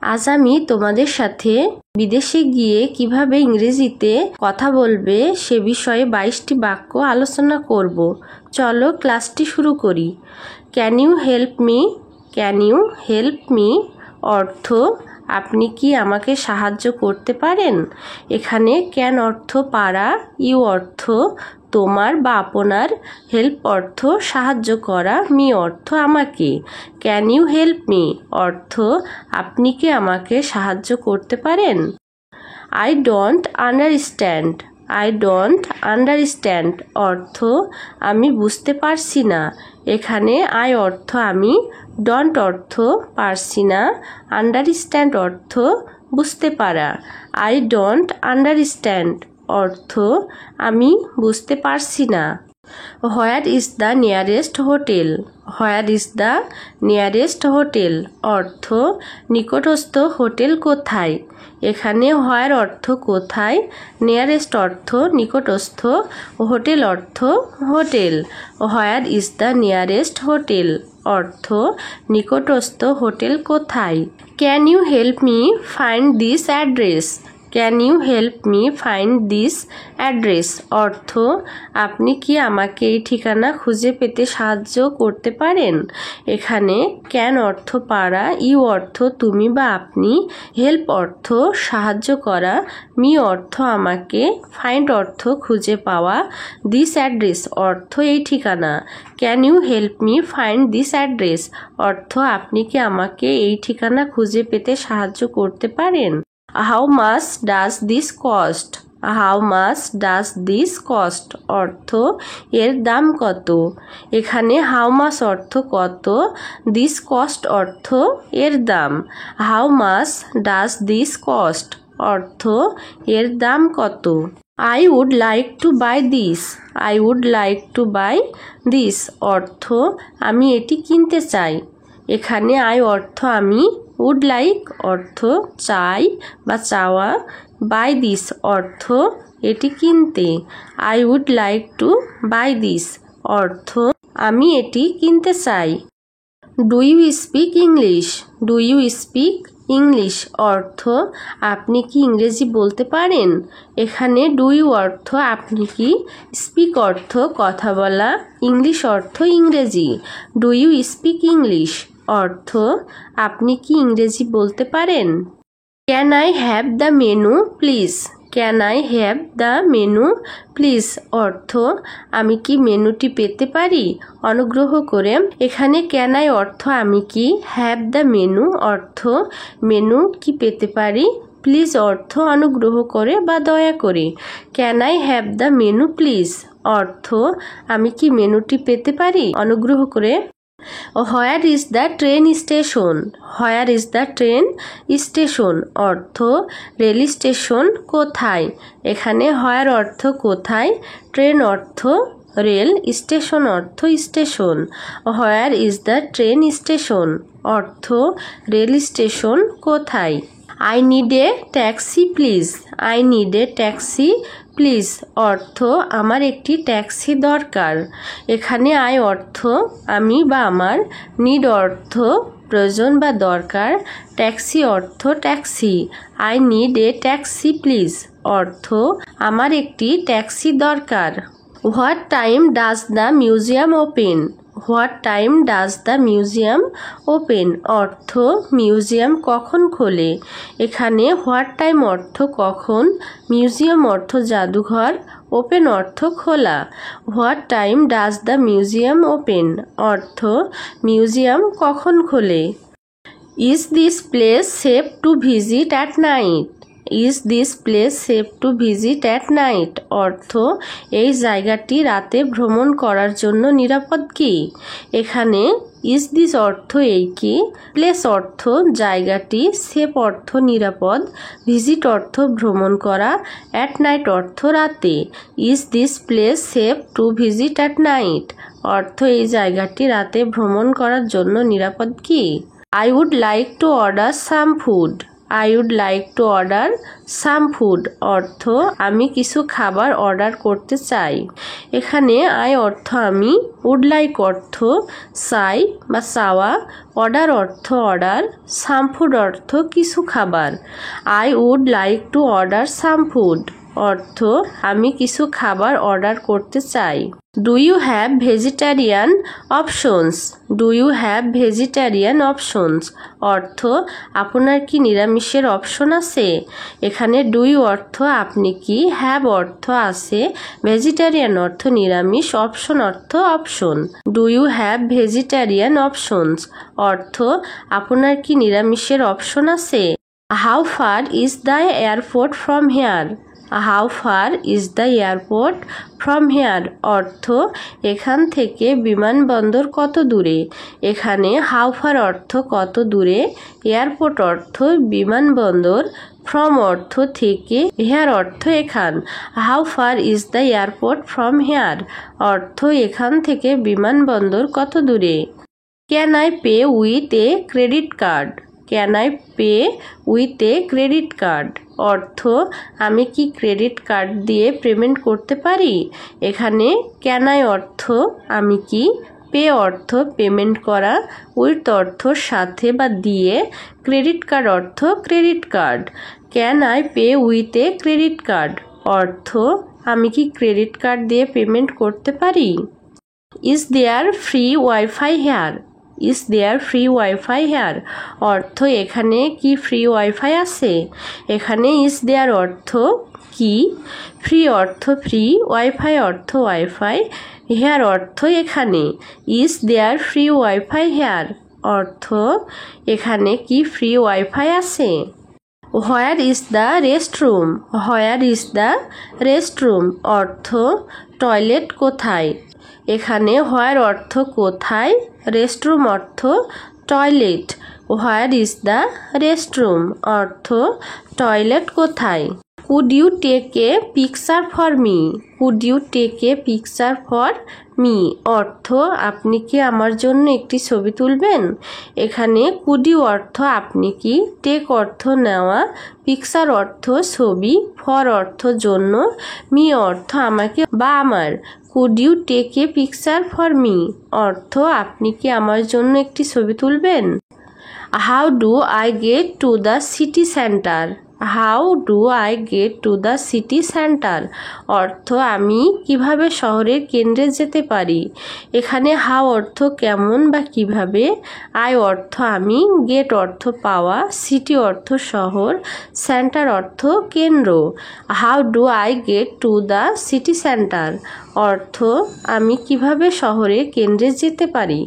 আজ আমি তোমাদের সাথে বিদেশে গিয়ে কিভাবে ইংরেজিতে কথা বলবে সে বিষয়ে 22টি বাক্য আলোচনা করব। চলো ক্লাসটি শুরু করি। Can you help me? Can you help me অর্থ আপনি কি আমাকে সাহায্য করতে পারেন। এখানে ক্যান অর্থ পারা, ইউ অর্থ তোমার বা আপনার, হেল্প অর্থ সাহায্য করা, মি অর্থ আমাকে। ক্যান ইউ হেল্প মি অর্থ আপনি কি আমাকে সাহায্য করতে পারেন। I don't understand. I don't understand অর্থ আমি বুঝতে পারছি না। এখানে আই অর্থ আমি, ডন্ট অর্থ পারছি না, আন্ডারস্ট্যান্ড অর্থ বুঝতে পারা। আই ডোন্ট আন্ডারস্ট্যান্ড অর্থ আমি বুঝতে পারছি না। হোয়ার is the nearest hotel? Where is the nearest hotel অর্থ নিকটস্থ হোটেল কোথায়। এখানে হোয়ার অর্থ কোথায়, নিয়ারেস্ট অর্থ নিকটস্থ, হোটেল অর্থ hotel. Where is the nearest hotel অর্থ নিকটস্থ হোটেল কোথায়। Can you help me find this address? Can you help me find this address অর্থ আপনি কি আমাকে এই ঠিকানা খুঁজে পেতে সাহায্য করতে পারেন। এখানে ক্যান অর্থ পারা, ইউ অর্থ তুমি বা আপনি, হেল্প অর্থ সাহায্য করা, মি অর্থ আমাকে, ফাইন্ড অর্থ খুঁজে পাওয়া, দিস অ্যাড্রেস অর্থ এই ঠিকানা। Can you help me find this address অর্থ আপনি কি আমাকে এই ঠিকানা খুঁজে পেতে সাহায্য করতে পারেন। How much does this cost? How much does this cost অর্থ এর দাম কত। এখানে হাউ মাচ অর্থ কত, দিস কস্ট অর্থ এর দাম। How much does this cost অর্থ এর দাম কত। I would like to buy this. I would like to buy this অর্থ আমি এটি কিনতে চাই। এখানে আই অর্থ আমি, উড লাইক অর্থ চাই বা চাওয়া, বাই দিস অর্থ এটি কিনতে। I would like to buy this অর্থ আমি এটি কিনতে চাই। Do you speak English? Do you speak English অর্থ আপনি কি ইংরেজি বলতে পারেন। এখানে ডু ইউ অর্থ আপনি কি, স্পিক অর্থ কথা বলা, ইংলিশ অর্থ ইংরেজি। ডু ইউ স্পিক ইংলিশ অর্থ আপনি কি ইংরেজি বলতে পারেন। Can I have the menu please? Can I have the menu please অর্থ আমি কি মেনুটি পেতে পারি অনুগ্রহ করে। এখানে ক্যান আই অর্থ আমি কি, হ্যাভ দ্য মেনু অর্থ মেনু কি পেতে পারি, প্লিজ অর্থ অনুগ্রহ করে বা দয়া করে। Can I have the menu please অর্থ আমি কি মেনুটি পেতে পারি অনুগ্রহ করে। হোয়ার is the train station? Where is the train station অর্থ রেল স্টেশন কোথায়। এখানে হোয়ার অর্থ কোথায়, ট্রেন অর্থ রেল, স্টেশন অর্থ station. Where is the train station অর্থ রেল স্টেশন কোথায়। I need a taxi please. I need a taxi please অর্থ আমার একটি ট্যাক্সি দরকার। এখানে আই অর্থ আমি বা আমার, নিড অর্থ প্রয়োজন বা দরকার, ট্যাক্সি অর্থ taxi. I need a taxi please অর্থ আমার একটি ট্যাক্সি দরকার। What time does the museum open? What time does the museum open অর্থ মিউজিয়াম কখন খোলে। এখানে হোয়াট টাইম অর্থ কখন, মিউজিয়াম অর্থ জাদুঘর, ওপেন অর্থ খোলা। What time does the museum open অর্থ মিউজিয়াম কখন খোলে। Is this place safe to visit at night? Is this place safe to visit at night অর্থ এই জায়গাটি রাতে ভ্রমণ করার জন্য নিরাপদ কি। এখানে ইজ দিস অর্থ এই কি, প্লেস অর্থ জায়গাটি, সেফ অর্থ নিরাপদ, ভিজিট অর্থ ভ্রমণ করা, অ্যাট নাইট অর্থ রাতে। Is this place safe to visit at night অর্থ এই জায়গাটি রাতে ভ্রমণ করার জন্য নিরাপদ কি। I would like to order some food. I would like to order some food অর্থ আমি কিছু খাবার অর্ডার করতে চাই। এখানে আই অর্থ আমি, উড লাইক অর্থ চাই বা চাওয়া, অর্ডার অর্থ অর্ডার, সাম ফুড অর্থ কিছু খাবার। I would like to order some food অর্থ আমি কিছু খাবার অর্ডার করতে চাই। Do you have vegetarian options? Do you have vegetarian options অর্থ আপনার কি নিরামিষের অপশন আছে? এখানে ডু ইউ অর্থ আপনি কি, হ্যাভ অর্থ আছে, ভেজিটেরিয়ান অর্থ নিরামিষ, অপশন অর্থ option. Do you have vegetarian options অর্থ আপনার কি নিরামিষের অপশন আছে? How far is the airport from here? How far is the airport from here অর্থ এখান থেকে বিমানবন্দর কত দূরে। এখানে হাউ ফার অর্থ কত দূরে, এয়ারপোর্ট অর্থ বিমানবন্দর, ফ্রম অর্থ থেকে, হেয়ার অর্থ এখান। How far is the airport from here অর্থ এখান থেকে বিমানবন্দর কত দূরে। Can I pay with a credit card? Can I pay with a credit card অর্থ আমি কি ক্রেডিট কার্ড দিয়ে পেমেন্ট করতে পারি। এখানে ক্যান আই অর্থ আমি কি, পে অর্থ পেমেন্ট করা, উইথ অর্থ সাথে বা দিয়ে, ক্রেডিট কার্ড অর্থ credit card. Can I pay with a credit card অর্থ আমি কি ক্রেডিট কার্ড দিয়ে পেমেন্ট করতে পারি। Is there free wifi here? Is there free wifi here অর্থ এখানে কি ফ্রি ওয়াইফাই আছে। এখানে ইজ দেয়ার অর্থ কি, ফ্রি অর্থ ফ্রি, ওয়াইফাই অর্থ ওয়াইফাই, হেয়ার অর্থ এখানে। Is there free wifi here অর্থ এখানে কি ফ্রি ওয়াইফাই আছে। Where is the restroom? Where is the restroom অর্থ টয়লেট কোথায়। এখানে হোয়ার অর্থ কোথায়, রেস্টরুম অর্থ toilet. Where is the restroom অর্থ টয়লেট কোথায়। Could you take a picture for me? Could you take a picture for me অর্থ আপনি কি আমার জন্য একটি ছবি তুলবেন। এখানে কুড ইউ অর্থ আপনি কি, টেক অর্থ নেওয়া, পিকচার অর্থ ছবি, ফর অর্থ জন্য, মি অর্থ আমাকে বা আমার। Could you take a picture for me অর্থ আপনি কি আমার জন্য একটি ছবি তুলবেন। How do I get to the city centre? How do I get to the city centre অর্থ আমি কিভাবে শহরের কেন্দ্রে যেতে পারি। এখানে হাউ অর্থ কেমন বা কিভাবে, আই অর্থ আমি, গেট অর্থ পাওয়া, সিটি অর্থ শহর, সেন্টার অর্থ কেন্দ্র। How do I get to the city centre অর্থ আমি কিভাবে শহরের কেন্দ্রে যেতে পারি।